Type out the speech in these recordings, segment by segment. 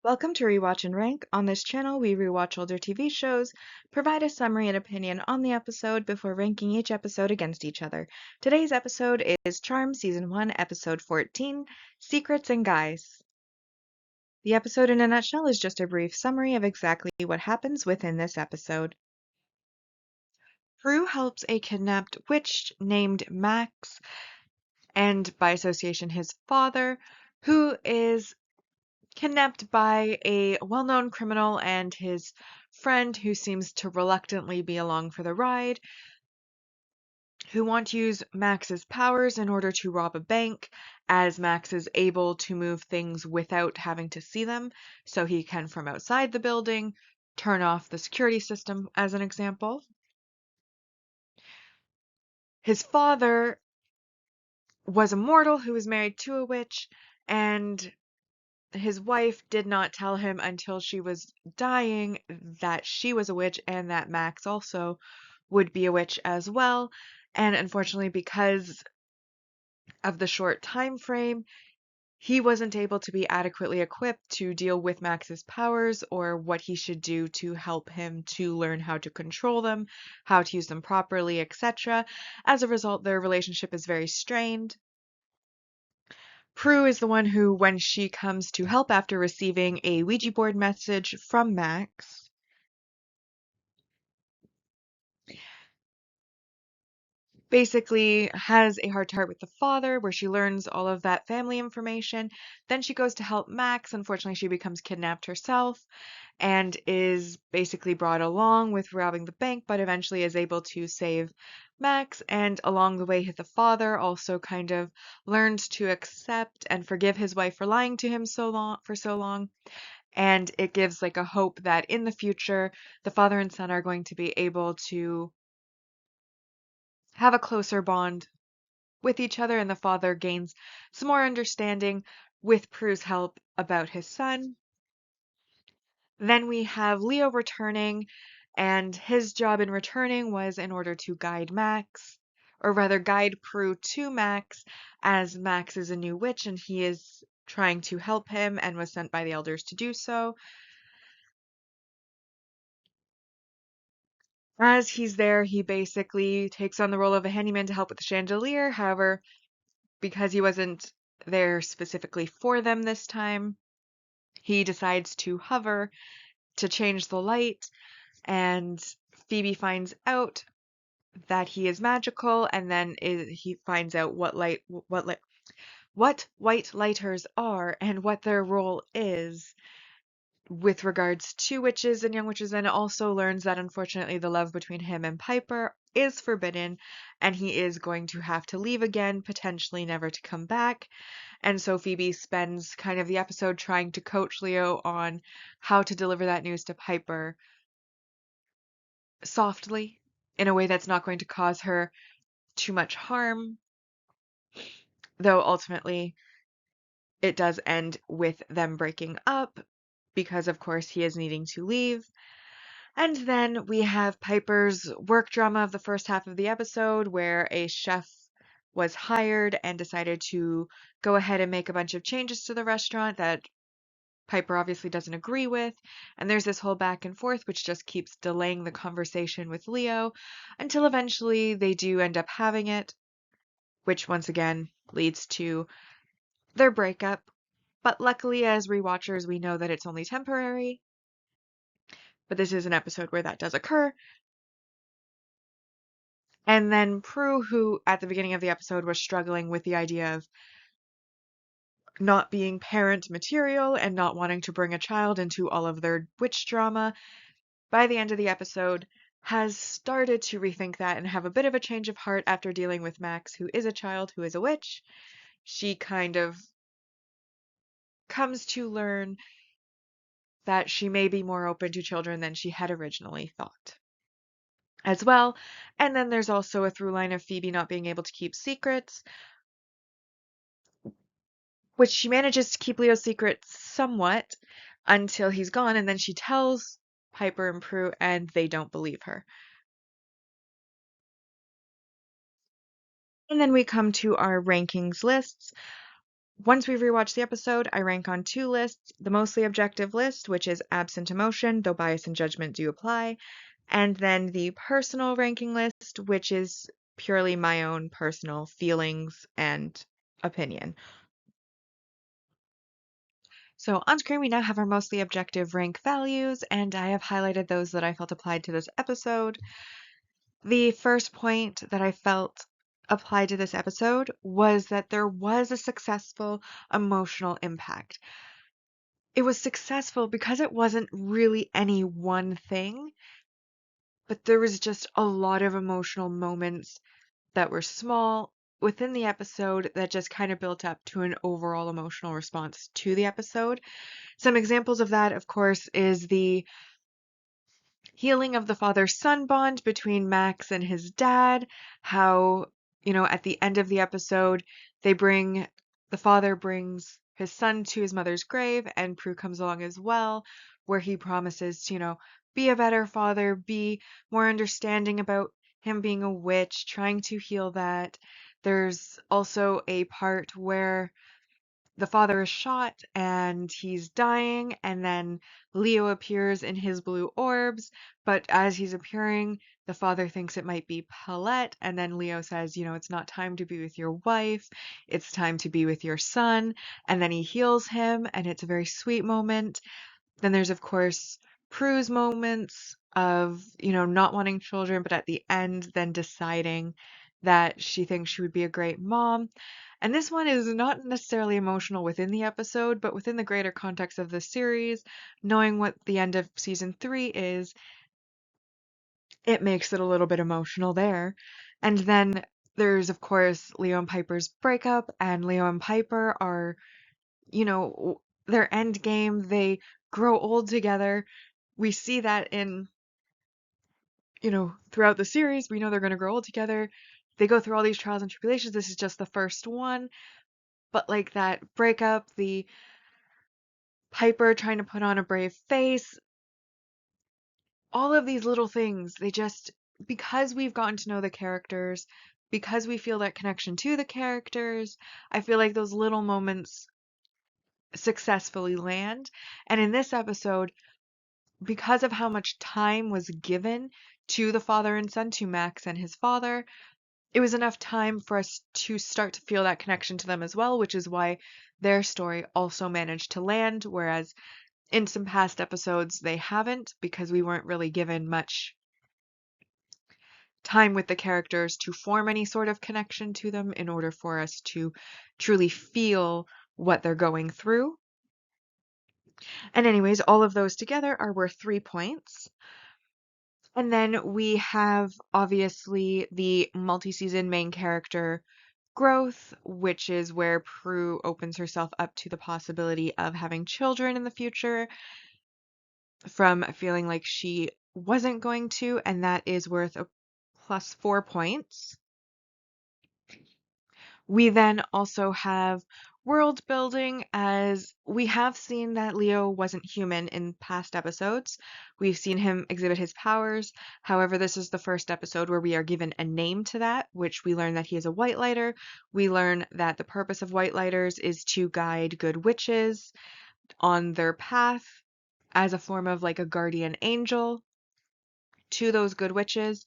Welcome to Rewatch and Rank. On this channel, we rewatch older TV shows, provide a summary and opinion on the episode before ranking each episode against each other. Today's episode is Charmed Season 1, Episode 14, Secrets and Guys. The episode in a nutshell is just a brief summary of exactly what happens within this episode. Prue helps a kidnapped witch named Max, and by association his father, who is kidnapped by a well-known criminal and his friend who seems to reluctantly be along for the ride, who want to use Max's powers in order to rob a bank, as Max is able to move things without having to see them, so he can, from outside the building, turn off the security system, as an example. His father was a mortal who was married to a witch, and his wife did not tell him until she was dying that she was a witch and that Max also would be a witch as well. And unfortunately, because of the short time frame, he wasn't able to be adequately equipped to deal with Max's powers or what he should do to help him to learn how to control them, how to use them properly, etc. As a result, their relationship is very strained. Prue is the one who, when she comes to help after receiving a Ouija board message from Max, basically has a heart-to-heart with the father where she learns all of that family information. Then she goes to help Max. Unfortunately, she becomes kidnapped herself and is basically brought along with robbing the bank, but eventually is able to save Max. And along the way, the father also kind of learns to accept and forgive his wife for lying to him for so long. And it gives like a hope that in the future, the father and son are going to be able to have a closer bond with each other, and the father gains some more understanding with Prue's help about his son. Then we have Leo returning, and his job in returning was in order to guide Max, or rather guide Prue to Max, as Max is a new witch and he is trying to help him and was sent by the elders to do so. As he's there, he basically takes on the role of a handyman to help with the chandelier. However, because he wasn't there specifically for them this time, he decides to hover to change the light, and Phoebe finds out that he is magical, and then he finds out what white lighters are and what their role is with regards to witches and young witches, and also learns that unfortunately the love between him and Piper is forbidden, and he is going to have to leave again, potentially never to come back. And so Phoebe spends kind of the episode trying to coach Leo on how to deliver that news to Piper softly, in a way that's not going to cause her too much harm, though ultimately it does end with them breaking up because, of course, he is needing to leave. And then we have Piper's work drama of the first half of the episode, where a chef was hired and decided to go ahead and make a bunch of changes to the restaurant that Piper obviously doesn't agree with. And there's this whole back and forth, which just keeps delaying the conversation with Leo until eventually they do end up having it, which once again leads to their breakup. But luckily, as rewatchers, we know that it's only temporary. But this is an episode where that does occur. And then Prue, who at the beginning of the episode was struggling with the idea of not being parent material and not wanting to bring a child into all of their witch drama, by the end of the episode has started to rethink that and have a bit of a change of heart after dealing with Max, who is a child who is a witch. She kind of comes to learn that she may be more open to children than she had originally thought as well. And then there's also a through line of Phoebe not being able to keep secrets, which she manages to keep Leo's secret somewhat until he's gone, and then she tells Piper and Prue, and they don't believe her. And then we come to our rankings lists. Once we've rewatched the episode, I rank on two lists: the mostly objective list, which is absent emotion, though bias and judgment do apply, and then the personal ranking list, which is purely my own personal feelings and opinion. So on screen, we now have our mostly objective rank values, and I have highlighted those that I felt applied to this episode. The first point that I felt applied to this episode was that there was a successful emotional impact. It was successful because it wasn't really any one thing, but there was just a lot of emotional moments that were small within the episode that just kind of built up to an overall emotional response to the episode. Some examples of that, of course, is the healing of the father-son bond between Max and his dad, how, at the end of the episode, the father brings his son to his mother's grave, and Prue comes along as well, where he promises to, be a better father, be more understanding about him being a witch, trying to heal that. There's also a part where the father is shot and he's dying, and then Leo appears in his blue orbs, but as he's appearing, the father thinks it might be Paulette, and then Leo says, it's not time to be with your wife, it's time to be with your son, and then he heals him, and it's a very sweet moment. Then there's, of course, Prue's moments of, not wanting children, but at the end, then deciding that she thinks she would be a great mom. And this one is not necessarily emotional within the episode, but within the greater context of the series, knowing what the end of season 3 is, it makes it a little bit emotional there. And then there's, of course, Leo and Piper's breakup, and Leo and Piper are, their end game. They grow old together. We see that in, throughout the series. We know they're going to grow old together. They go through all these trials and tribulations. This is just the first one. But like that breakup, the Piper trying to put on a brave face, all of these little things, because we've gotten to know the characters, because we feel that connection to the characters, I feel like those little moments successfully land. And in this episode, because of how much time was given to the father and son, to Max and his father, it was enough time for us to start to feel that connection to them as well, which is why their story also managed to land, whereas in some past episodes they haven't, because we weren't really given much time with the characters to form any sort of connection to them in order for us to truly feel what they're going through. And anyways, all of those together are worth 3 points. And then we have obviously the multi-season main character growth, which is where Prue opens herself up to the possibility of having children in the future from feeling like she wasn't going to, and that is worth a plus 4 points. We then also have world building, as we have seen that Leo wasn't human in past episodes. We've seen him exhibit his powers. However, this is the first episode where we are given a name to that, which we learn that he is a white lighter. We learn that the purpose of white lighters is to guide good witches on their path as a form of like a guardian angel to those good witches.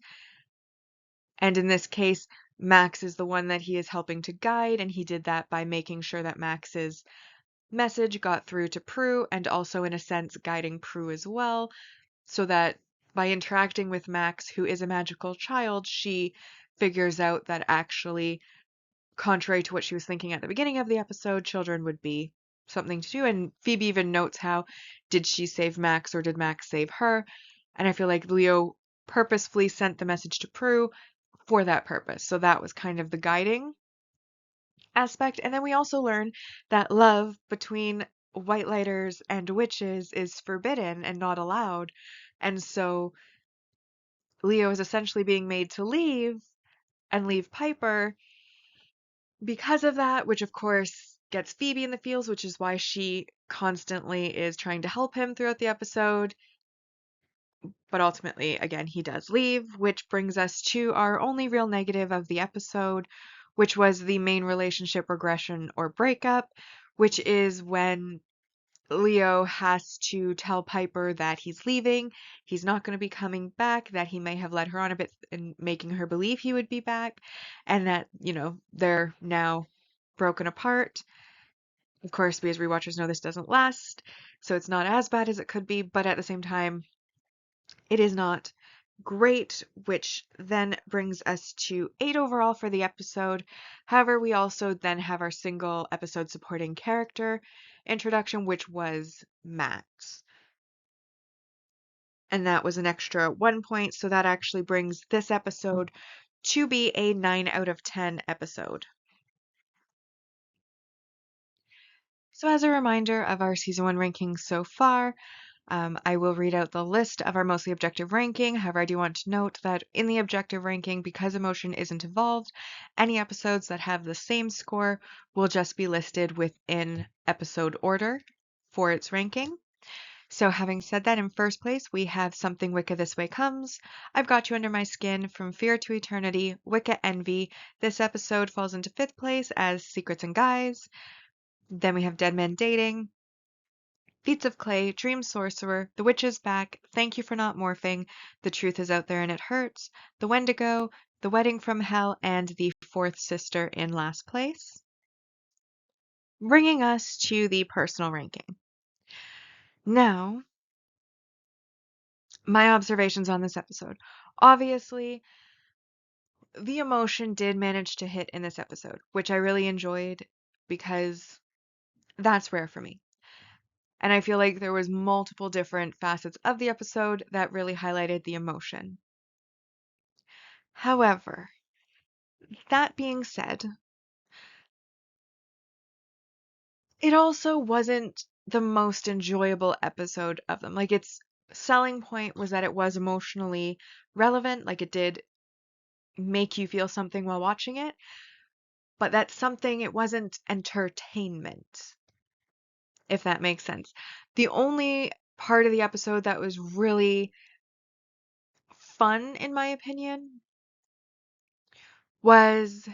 And in this case, Max is the one that he is helping to guide, and he did that by making sure that Max's message got through to Prue, and also, in a sense, guiding Prue as well, so that by interacting with Max, who is a magical child, she figures out that actually, contrary to what she was thinking at the beginning of the episode, children would be something to do. And Phoebe even notes how, did she save Max or did Max save her? And I feel like Leo purposefully sent the message to Prue for that purpose. So that was kind of the guiding aspect. And then we also learn that love between white lighters and witches is forbidden and not allowed. And so Leo is essentially being made to leave and leave Piper because of that, which of course gets Phoebe in the feels, which is why she constantly is trying to help him throughout the episode. But ultimately, again, he does leave, which brings us to our only real negative of the episode, which was the main relationship regression or breakup, which is when Leo has to tell Piper that he's leaving, he's not going to be coming back, that he may have led her on a bit in making her believe he would be back, and that, they're now broken apart. Of course, we as rewatchers know this doesn't last, so it's not as bad as it could be, but at the same time, it is not great, which then brings us to 8 overall for the episode. However, we also then have our single episode supporting character introduction, which was Max. And that was an extra 1 point, so that actually brings this episode to be a 9 out of 10 episode. So as a reminder of our season 1 rankings so far, I will read out the list of our mostly objective ranking. However, I do want to note that in the objective ranking, because emotion isn't involved, any episodes that have the same score will just be listed within episode order for its ranking. So having said that, in first place, we have Something Wicca This Way Comes, I've Got You Under My Skin, From Fear to Eternity, Wicca Envy. This episode falls into 5th place as Secrets and Guys. Then we have Dead Men Dating, Feats of Clay, Dream Sorcerer, The Witch is Back, Thank You for Not Morphing, The Truth is Out There and It Hurts, The Wendigo, The Wedding from Hell, and The Fourth Sister in last place. Bringing us to the personal ranking. Now, my observations on this episode. Obviously, the emotion did manage to hit in this episode, which I really enjoyed because that's rare for me. And I feel like there was multiple different facets of the episode that really highlighted the emotion. However, that being said, it also wasn't the most enjoyable episode of them. Like, its selling point was that it was emotionally relevant, like it did make you feel something while watching it, but that's something, it wasn't entertainment, if that makes sense. The only part of the episode that was really fun, in my opinion, was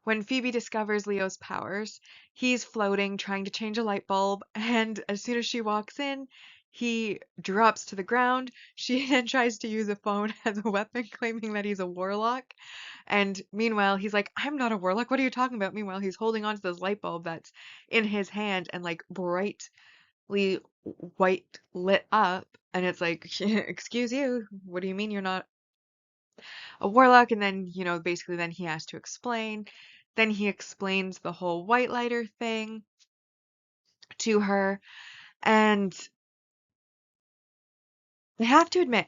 when Phoebe discovers Leo's powers. He's floating, trying to change a light bulb, and as soon as she walks in, he drops to the ground. She then tries to use a phone as a weapon, claiming that he's a warlock. And meanwhile, he's like, I'm not a warlock. What are you talking about? Meanwhile, he's holding onto this light bulb that's in his hand and like brightly white lit up. And it's like, excuse you, what do you mean you're not a warlock? And then, basically then he has to explain. Then he explains the whole white lighter thing to her. And I have to admit,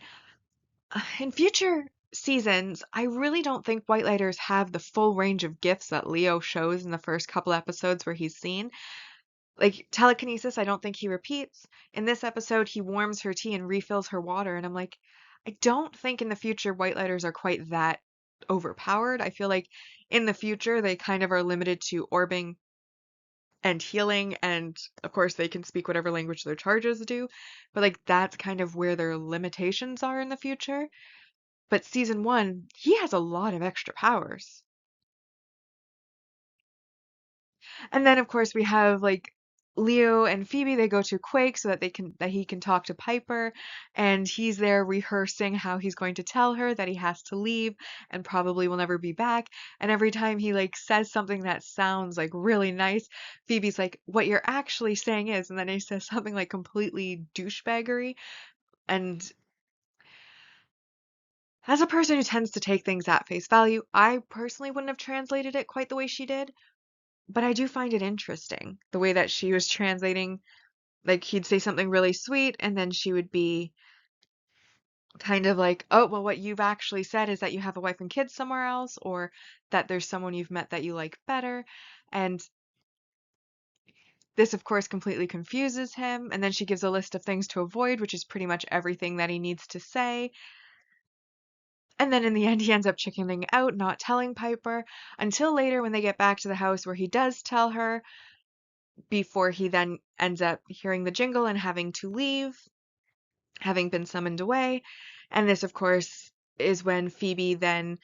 in future seasons, I really don't think white lighters have the full range of gifts that Leo shows in the first couple episodes where he's seen. Like telekinesis, I don't think he repeats. In this episode, he warms her tea and refills her water. And I'm like, I don't think in the future white lighters are quite that overpowered. I feel like in the future, they kind of are limited to orbing and healing. And of course, they can speak whatever language their charges do. But like, that's kind of where their limitations are in the future. But season 1, he has a lot of extra powers. And then of course we have like Leo and Phoebe, they go to Quake so that he can talk to Piper, and he's there rehearsing how he's going to tell her that he has to leave and probably will never be back. And every time he like says something that sounds like really nice, Phoebe's like, what you're actually saying is, and then he says something like completely douchebaggery. And as a person who tends to take things at face value, I personally wouldn't have translated it quite the way she did. But I do find it interesting the way that she was translating. Like, he'd say something really sweet, and then she would be kind of like, oh, well, what you've actually said is that you have a wife and kids somewhere else, or that there's someone you've met that you like better. And this, of course, completely confuses him. And then she gives a list of things to avoid, which is pretty much everything that he needs to say. And then in the end, he ends up chickening out, not telling Piper, until later when they get back to the house where he does tell her, before he then ends up hearing the jingle and having to leave, having been summoned away. And this, of course, is when Phoebe then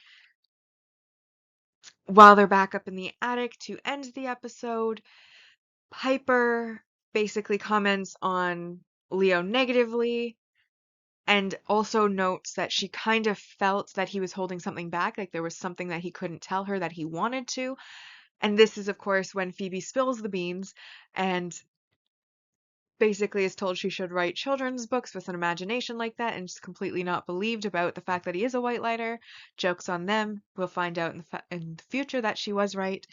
While they're back up in the attic to end the episode, Piper basically comments on Leo negatively and also notes that she kind of felt that he was holding something back, like there was something that he couldn't tell her that he wanted to. And this is, of course, when Phoebe spills the beans and basically is told she should write children's books with an imagination like that, and is completely not believed about the fact that he is a white lighter. Joke's on them. We'll find out in the future that she was right.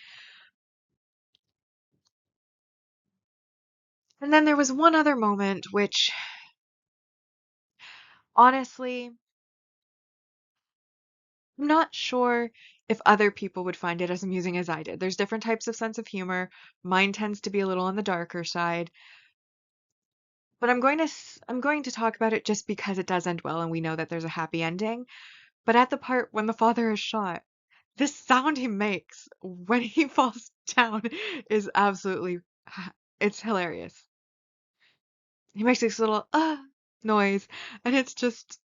And then there was one other moment which, honestly, I'm not sure if other people would find it as amusing as I did. There's different types of sense of humor. Mine tends to be a little on the darker side, but I'm going to talk about it just because it does end well and we know that there's a happy ending. But at the part when the father is shot, this sound he makes when he falls down is absolutely it's hilarious. He makes this little noise, and it's just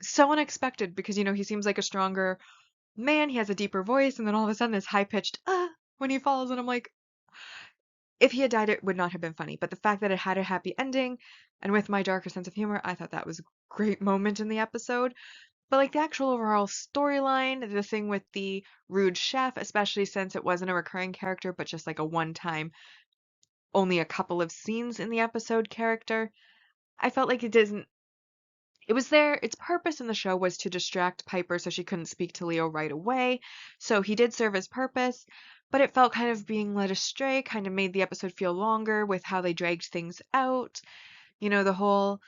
so unexpected because he seems like a stronger man, he has a deeper voice, and then all of a sudden this high-pitched when he falls, and I'm like, if he had died, it would not have been funny. But the fact that it had a happy ending, and with my darker sense of humor, I thought that was a great moment in the episode. But like the actual overall storyline, the thing with the rude chef, especially since it wasn't a recurring character, but just like a one-time, only a couple of scenes in the episode character, I felt like it was there. Its purpose in the show was to distract Piper so she couldn't speak to Leo right away. So he did serve his purpose, but it felt kind of being led astray, kind of made the episode feel longer with how they dragged things out. The whole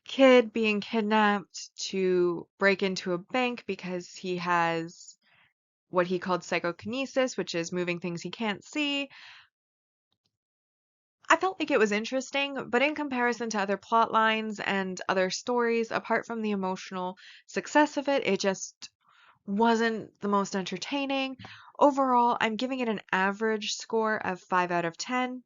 kid being kidnapped to break into a bank because he has what he called psychokinesis, which is moving things he can't see. I felt like it was interesting, but in comparison to other plot lines and other stories, apart from the emotional success of it, it just wasn't the most entertaining. Overall, I'm giving it an average score of 5 out of 10.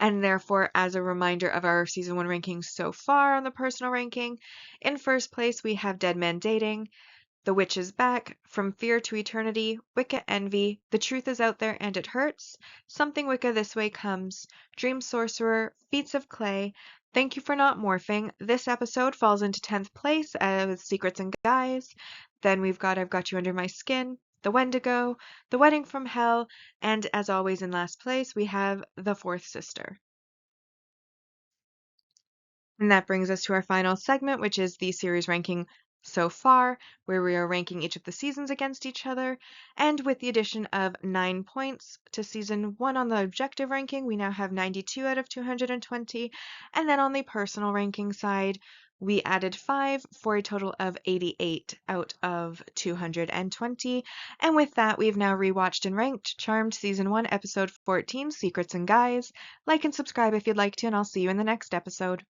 And therefore, as a reminder of our season 1 rankings so far on the personal ranking, in first place we have Dead Man Dating, The Witch is Back, From Fear to Eternity, Wicca Envy, The Truth is Out There and It Hurts, Something Wicca This Way Comes, Dream Sorcerer, Feats of Clay, Thank You for Not Morphing. This episode falls into 10th place as Secrets and Guys. Then we've got I've Got You Under My Skin, The Wendigo, The Wedding from Hell, and as always in last place we have The Fourth Sister. And that brings us to our final segment, which is the series ranking so far, where we are ranking each of the seasons against each other. And with the addition of 9 points to season 1 on the objective ranking, we now have 92 out of 220. And then on the personal ranking side, we added 5 for a total of 88 out of 220. And with that, we've now rewatched and ranked Charmed Season 1, Episode 14, Secrets and Guys. Like and subscribe if you'd like to, and I'll see you in the next episode.